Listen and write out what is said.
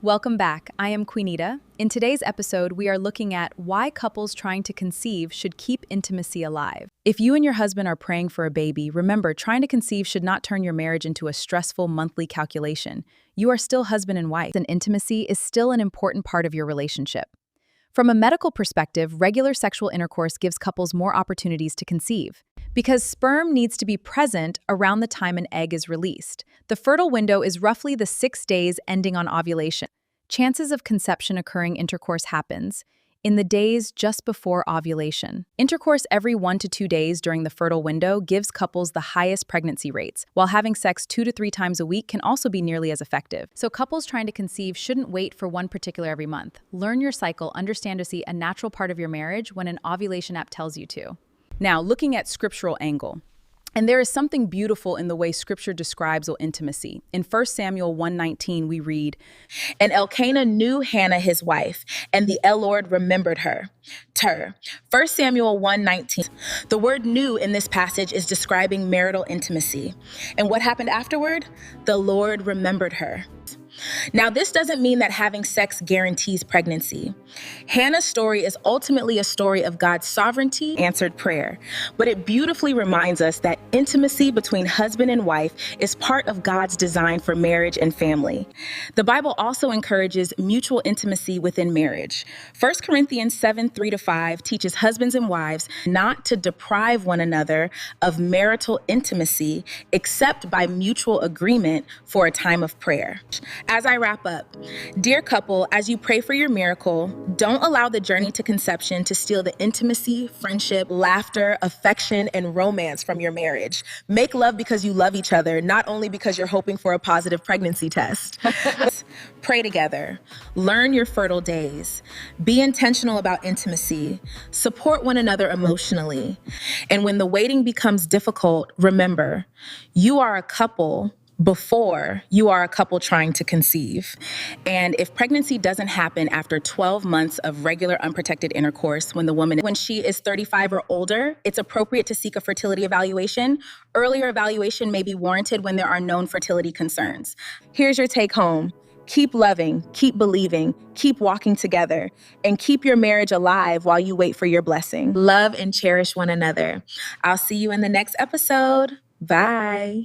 Welcome back. I am Queenita. In today's episode, we are looking at why couples trying to conceive should keep intimacy alive. If you and your husband are praying for a baby, remember, trying to conceive should not turn your marriage into a stressful monthly calculation. You are still husband and wife, and intimacy is still an important part of your relationship. From a medical perspective, regular sexual intercourse gives couples more opportunities to conceive. Because sperm needs to be present around the time an egg is released. The fertile window is roughly the 6 days ending on ovulation. Chances of conception occurring intercourse happens in the days just before ovulation. Intercourse every 1 to 2 days during the fertile window gives couples the highest pregnancy rates, while having sex 2 to 3 times a week can also be nearly as effective. So couples trying to conceive shouldn't wait for one particular every month. Learn your cycle, understand to see a natural part of your marriage when an ovulation app tells you to. Now, looking at scriptural angle. And there is something beautiful in the way Scripture describes intimacy. In 1 Samuel 1:19, we read, "And Elkanah knew Hannah his wife, and the Lord remembered her." 1 Samuel 1:19. The word "knew" in this passage is describing marital intimacy. And what happened afterward? The Lord remembered her. Now, this doesn't mean that having sex guarantees pregnancy. Hannah's story is ultimately a story of God's sovereignty, answered prayer, but it beautifully reminds us that intimacy between husband and wife is part of God's design for marriage and family. The Bible also encourages mutual intimacy within marriage. 1 Corinthians 7:3-5 teaches husbands and wives not to deprive one another of marital intimacy except by mutual agreement for a time of prayer. As I wrap up, dear couple, as you pray for your miracle, don't allow the journey to conception to steal the intimacy, friendship, laughter, affection, and romance from your marriage. Make love because you love each other, not only because you're hoping for a positive pregnancy test. Pray together. Learn your fertile days. Be intentional about intimacy. Support one another emotionally. And when the waiting becomes difficult, remember, you are a couple before you are a couple trying to conceive. And if pregnancy doesn't happen after 12 months of regular unprotected intercourse, when she is 35 or older, it's appropriate to seek a fertility evaluation. Earlier evaluation may be warranted when there are known fertility concerns. Here's your take home. Keep loving, keep believing, keep walking together, and keep your marriage alive while you wait for your blessing. Love and cherish one another. I'll see you in the next episode. Bye.